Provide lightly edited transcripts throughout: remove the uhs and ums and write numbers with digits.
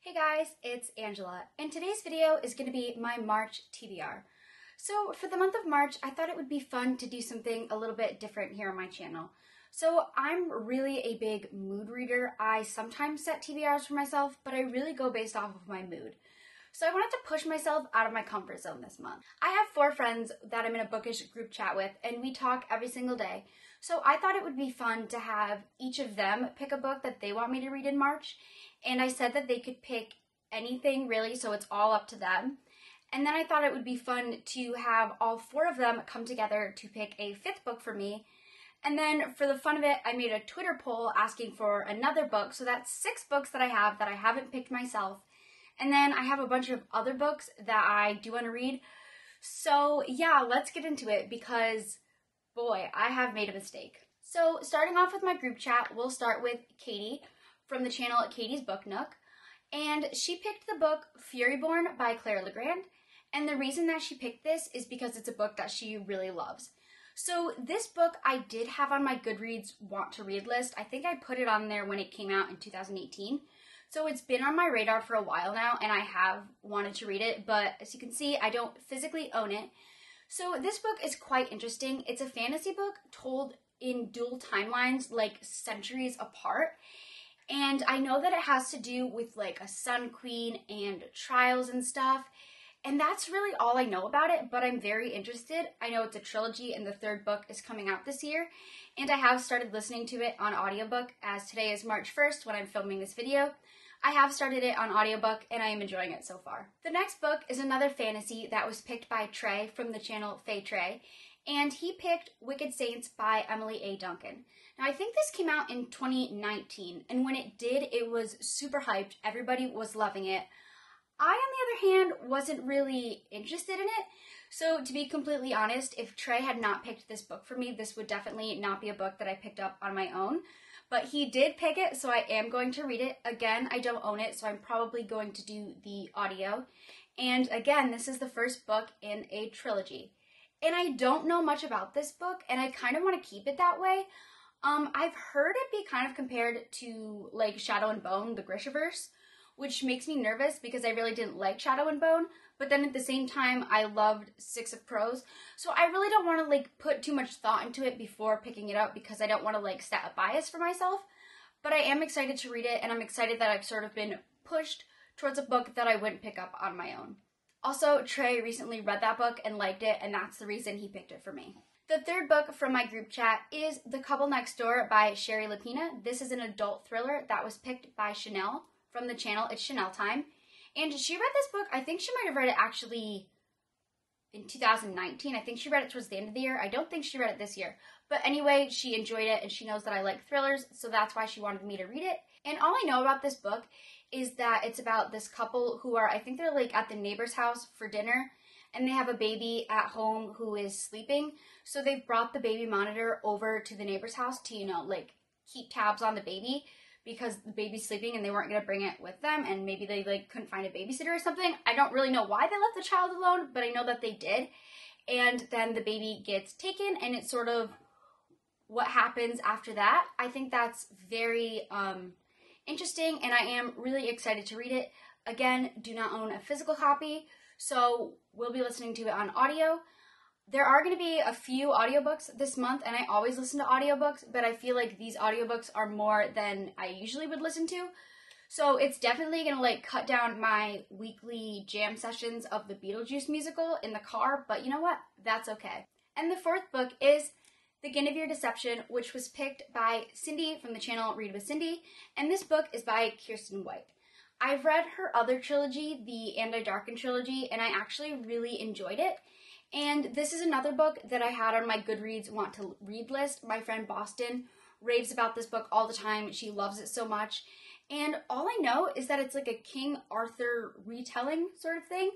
Hey guys, it's Angela, and today's video is going to be my March TBR. So for the month of March, I thought it would be fun to do something a little bit different here on my channel. So I'm really a big mood reader. I sometimes set TBRs for myself, but I really go based off of my mood. So I wanted to push myself out of my comfort zone this month. I have 4 friends that I'm in a bookish group chat with, and we talk every single day. So I thought it would be fun to have each of them pick a book that they want me to read in March. And I said that they could pick anything really, so it's all up to them. And then I thought it would be fun to have all 4 of them come together to pick a 5th book for me. And then for the fun of it, I made a Twitter poll asking for another book. So that's 6 books that I haven't picked myself. And then I have a bunch of other books that I do want to read. So yeah, let's get into it because, boy, I have made a mistake. So starting off with my group chat, we'll start with Katie from the channel Katie's Book Nook. And she picked the book Furyborn by Claire Legrand. And the reason that she picked this is because it's a book that she really loves. So this book I did have on my Goodreads want to read list. I think I put it on there when it came out in 2018. So it's been on my radar for a while now, and I have wanted to read it, but as you can see, I don't physically own it. So this book is quite interesting. It's a fantasy book told in dual timelines, like centuries apart. And I know that it has to do with like a Sun Queen and trials and stuff. And that's really all I know about it, but I'm very interested. I know it's a trilogy and the 3rd book is coming out this year. And I have started listening to it on audiobook as today is March 1st when I'm filming this video. I have started it on audiobook and I am enjoying it so far. The next book is another fantasy that was picked by Trey from the channel Faye Trey. And he picked Wicked Saints by Emily A. Duncan. Now I think this came out in 2019 and when it did, it was super hyped. Everybody was loving it. I, on the other hand, wasn't really interested in it. So to be completely honest, if Trey had not picked this book for me, this would definitely not be a book that I picked up on my own. But he did pick it, so I am going to read it. Again, I don't own it, so I'm probably going to do the audio. And again, this is the first book in a trilogy. And I don't know much about this book, and I kind of want to keep it that way. I've heard it be kind of compared to like Shadow and Bone, the Grishaverse, which makes me nervous because I really didn't like Shadow and Bone, but then at the same time, I loved Six of Crows. So I really don't want to like put too much thought into it before picking it up because I don't want to like set a bias for myself. But I am excited to read it, and I'm excited that I've sort of been pushed towards a book that I wouldn't pick up on my own. Also, Trey recently read that book and liked it, and that's the reason he picked it for me. The 3rd book from my group chat is The Couple Next Door by Sherry Lapina. This is an adult thriller that was picked by Chanel from the channel It's Chanel Time. And she read this book, I think she might have read it actually in 2019. I think she read it towards the end of the year. I don't think she read it this year. But anyway, she enjoyed it and she knows that I like thrillers, so that's why she wanted me to read it. And all I know about this book is that it's about this couple who are, I think they're like at the neighbor's house for dinner, and they have a baby at home who is sleeping. So they've brought the baby monitor over to the neighbor's house to, you know, like keep tabs on the baby because the baby's sleeping and they weren't going to bring it with them, and maybe they like couldn't find a babysitter or something. I don't really know why they left the child alone, but I know that they did. And then the baby gets taken, and it's sort of what happens after that. I think that's very interesting, and I am really excited to read it. Again, do not own a physical copy, so we'll be listening to it on audio. There are going to be a few audiobooks this month, and I always listen to audiobooks, but I feel like these audiobooks are more than I usually would listen to. So it's definitely going to like cut down my weekly jam sessions of the Beetlejuice musical in the car, but you know what? That's okay. And the 4th book is The Guinevere Deception, which was picked by Cindy from the channel Read with Cindy, and this book is by Kirsten White. I've read her other trilogy, the And I Darken trilogy, and I actually really enjoyed it. And this is another book that I had on my Goodreads want to read list. My friend Boston raves about this book all the time. She loves it so much. And all I know is that it's like a King Arthur retelling sort of thing.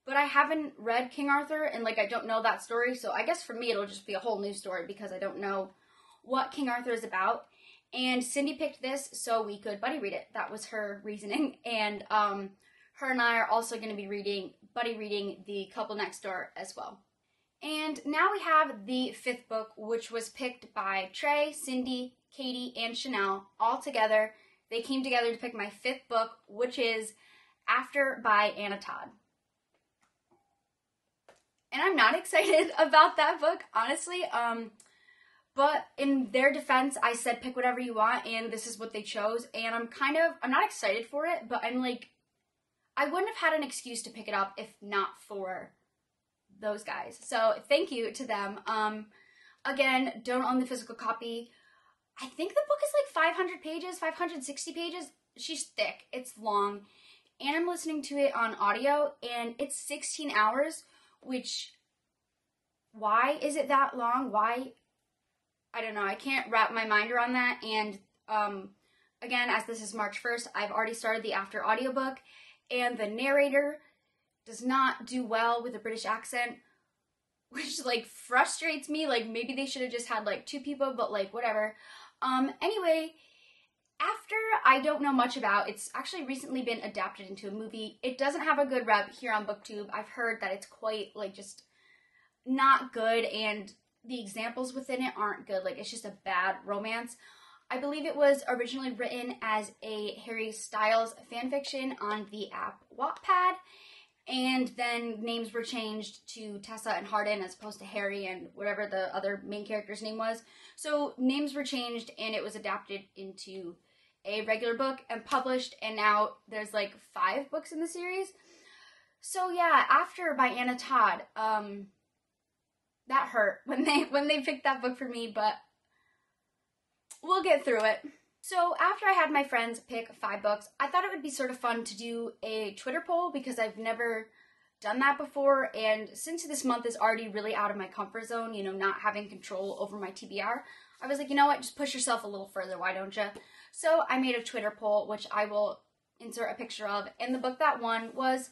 But I haven't read King Arthur, and like I don't know that story. So I guess for me it'll just be a whole new story because I don't know what King Arthur is about. And Cindy picked this so we could buddy read it. That was her reasoning. And her and I are also going to be buddy reading The Couple Next Door as well. And now we have the 5th book, which was picked by Trey, Cindy, Katie, and Chanel all together. They came together to pick my 5th book, which is After by Anna Todd. And I'm not excited about that book, honestly. But in their defense, I said pick whatever you want, and this is what they chose. And I'm not excited for it, but I'm like, I wouldn't have had an excuse to pick it up if not for those guys. So thank you to them. Again, don't own the physical copy. I think the book is like 500 pages, 560 pages. She's thick, it's long. And I'm listening to it on audio, and it's 16 hours, which, why is it that long? Why? I don't know. I can't wrap my mind around that. And again, as this is March 1st, I've already started the After audiobook, and the narrator does not do well with a British accent, which like frustrates me. Like maybe they should have just had like 2 people, but like whatever. Anyway, After, I don't know much about. It's actually recently been adapted into a movie. It doesn't have a good rep here on BookTube. I've heard that it's quite like just not good, and the examples within it aren't good. Like it's just a bad romance. I believe it was originally written as a Harry Styles fanfiction on the app Wattpad, and then names were changed to Tessa and Hardin as opposed to Harry and whatever the other main character's name was. So names were changed, and it was adapted into a regular book and published, and now there's like 5 books in the series. So yeah, After by Anna Todd, that hurt when they picked that book for me, but we'll get through it. So after I had my friends pick 5 books, I thought it would be sort of fun to do a Twitter poll because I've never done that before, and since this month is already really out of my comfort zone, you know, not having control over my TBR, I was like, you know what, just push yourself a little further, why don't you? So I made a Twitter poll, which I will insert a picture of, and the book that won was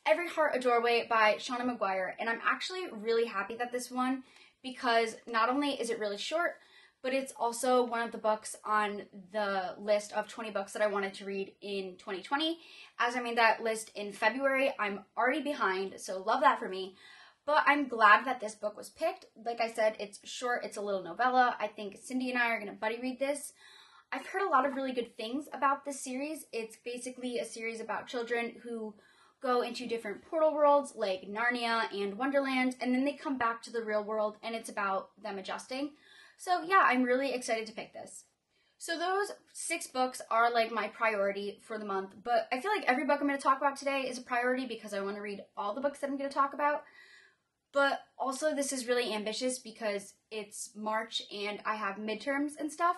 Every Heart a Doorway by Shauna Maguire, and I'm actually really happy that this won because not only is it really short, but it's also one of the books on the list of 20 books that I wanted to read in 2020. As I made that list in February, I'm already behind, so love that for me. But I'm glad that this book was picked. Like I said, it's short, it's a little novella. I think Cindy and I are going to buddy read this. I've heard a lot of really good things about this series. It's basically a series about children who go into different portal worlds like Narnia and Wonderland, and then they come back to the real world, and it's about them adjusting. So yeah, I'm really excited to pick this. So those 6 books are like my priority for the month, but I feel like every book I'm going to talk about today is a priority because I want to read all the books that I'm going to talk about. But also this is really ambitious because it's March and I have midterms and stuff,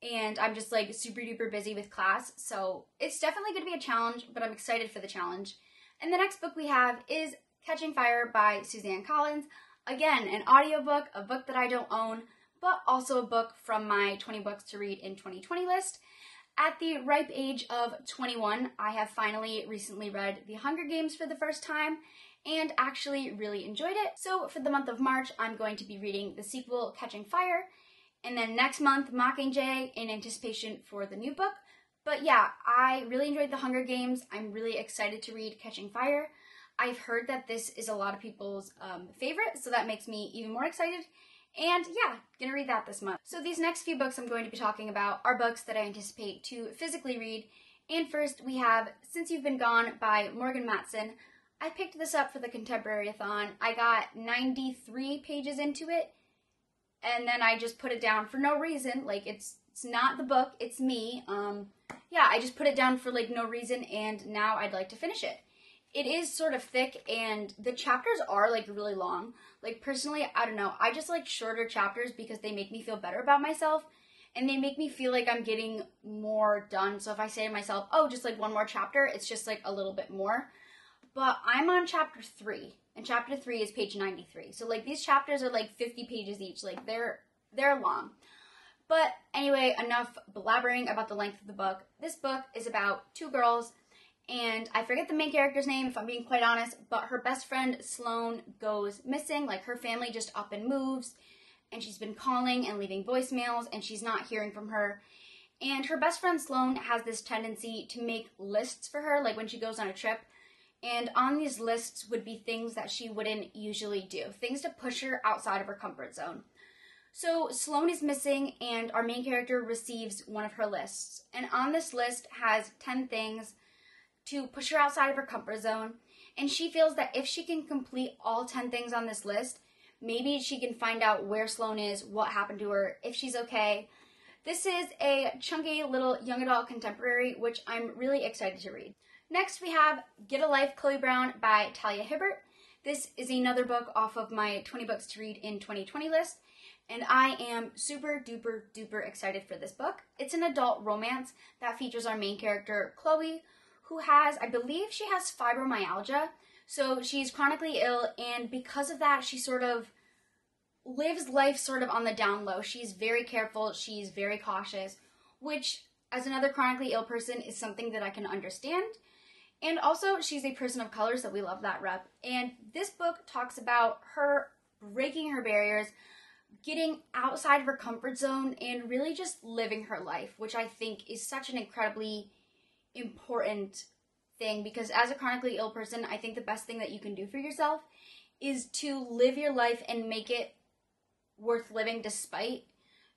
and I'm just like super duper busy with class, so it's definitely going to be a challenge, but I'm excited for the challenge. And the next book we have is Catching Fire by Suzanne Collins. Again, an audiobook, a book that I don't own, but also a book from my 20 books to read in 2020 list. At the ripe age of 21, I have finally recently read The Hunger Games for the first time and actually really enjoyed it. So for the month of March, I'm going to be reading the sequel, Catching Fire, and then next month, Mockingjay, in anticipation for the new book. But yeah, I really enjoyed The Hunger Games. I'm really excited to read Catching Fire. I've heard that this is a lot of people's favorite, so that makes me even more excited. And yeah, gonna read that this month. So these next few books I'm going to be talking about are books that I anticipate to physically read. And first we have Since You've Been Gone by Morgan Matson. I picked this up for the Contemporary-a-thon. I got 93 pages into it, and then I just put it down for no reason. Like, it's not the book, it's me. Yeah, I just put it down for like no reason, and now I'd like to finish it. It is sort of thick, and the chapters are like really long. Like personally, I don't know, I just like shorter chapters because they make me feel better about myself, and they make me feel like I'm getting more done. So if I say to myself, oh, just like one more chapter, it's just like a little bit more. But I'm on chapter 3, and chapter 3 is page 93. So like these chapters are like 50 pages each. Like they're long. But anyway, enough blabbering about the length of the book. This book is about 2 girls, and I forget the main character's name if I'm being quite honest, but her best friend Sloane goes missing. Like her family just up and moves, and she's been calling and leaving voicemails, and she's not hearing from her. And her best friend Sloane has this tendency to make lists for her, like when she goes on a trip. And on these lists would be things that she wouldn't usually do, things to push her outside of her comfort zone. So Sloane is missing, and our main character receives one of her lists. And on this list has 10 things to push her outside of her comfort zone. And she feels that if she can complete all 10 things on this list, maybe she can find out where Sloane is, what happened to her, if she's okay. This is a chunky little young adult contemporary, which I'm really excited to read. Next, we have Get a Life, Chloe Brown by Talia Hibbert. This is another book off of my 20 books to read in 2020 list, and I am super duper duper excited for this book. It's an adult romance that features our main character, Chloe, who has, I believe she has fibromyalgia, so she's chronically ill, and because of that, she sort of lives life sort of on the down low. She's very careful, she's very cautious, which, as another chronically ill person, is something that I can understand. And also, she's a person of color, so we love that rep. And this book talks about her breaking her barriers, getting outside of her comfort zone, and really just living her life, which I think is such an incredibly important thing, because as a chronically ill person, I think the best thing that you can do for yourself is to live your life and make it worth living despite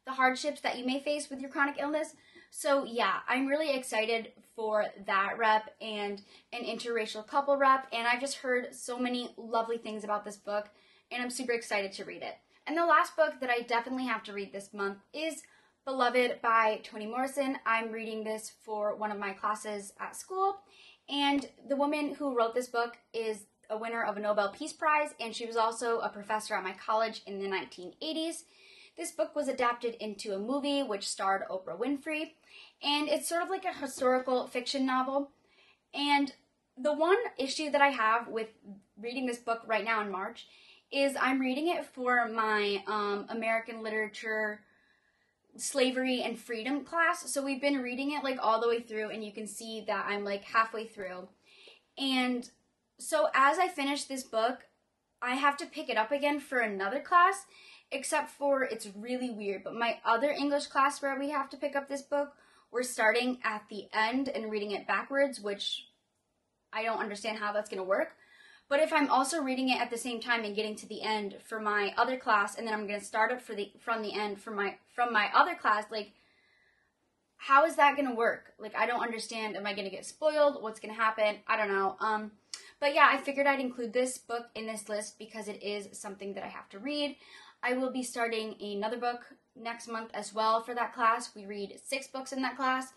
the hardships that you may face with your chronic illness. So yeah, I'm really excited for that rep and an interracial couple rep, and I've just heard so many lovely things about this book, and I'm super excited to read it. And the last book that I definitely have to read this month is Beloved by Toni Morrison. I'm reading this for one of my classes at school, and the woman who wrote this book is a winner of a Nobel Peace Prize, and she was also a professor at my college in the 1980s. This book was adapted into a movie which starred Oprah Winfrey, and it's sort of like a historical fiction novel. And the one issue that I have with reading this book right now in March is I'm reading it for my American Literature, Slavery, and Freedom class. So we've been reading it like all the way through, and you can see that I'm like halfway through. And so as I finish this book, I have to pick it up again for another class, except for it's really weird. But my other English class where we have to pick up this book, we're starting at the end and reading it backwards, which I don't understand how that's going to work. But if I'm also reading it at the same time and getting to the end for my other class, and then I'm going to start it from the end from my other class, like, how is that going to work? Like, I don't understand. Am I going to get spoiled? What's going to happen? I don't know. But yeah, I figured I'd include this book in this list because it is something that I have to read. I will be starting another book next month as well for that class. We read 6 books in that class.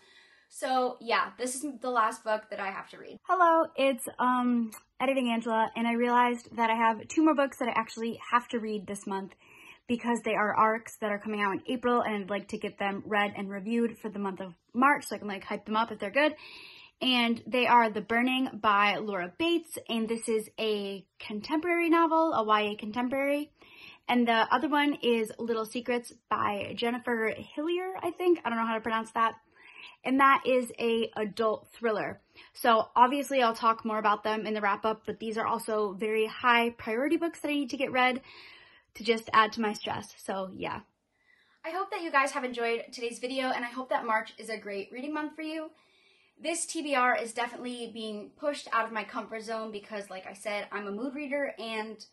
So yeah, this is the last book that I have to read. Hello, it's Editing Angela, and I realized that I have 2 more books that I actually have to read this month because they are arcs that are coming out in April, and I'd like to get them read and reviewed for the month of March so I can like hype them up if they're good. And they are The Burning by Laura Bates, and this is a contemporary novel, a YA contemporary. And the other one is Little Secrets by Jennifer Hillier, I think. I don't know how to pronounce that. And that is a adult thriller. So obviously I'll talk more about them in the wrap up, but these are also very high priority books that I need to get read to just add to my stress. So yeah. I hope that you guys have enjoyed today's video, and I hope that March is a great reading month for you. This TBR is definitely being pushed out of my comfort zone because, like I said, I'm a mood reader, and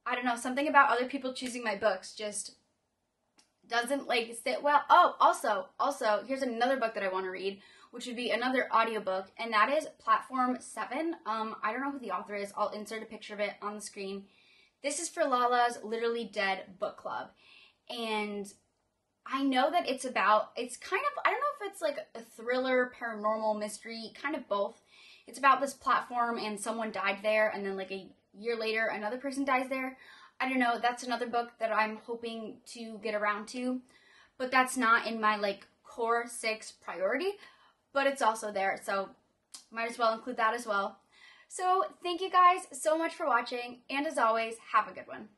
I don't know, something about other people choosing my books just doesn't like sit well. Oh, also, here's another book that I want to read, which would be another audiobook, and that is Platform 7. I don't know who the author is. I'll insert a picture of it on the screen. This is for Lala's Literally Dead book club, and I know that it's kind of, I don't know if it's like a thriller, paranormal, mystery, kind of both. It's about this platform and someone died there, and then like a year later another person dies there. I don't know, that's another book that I'm hoping to get around to, but that's not in my like core 6 priority, but it's also there, so might as well include that as well. So thank you guys so much for watching, and as always, have a good one.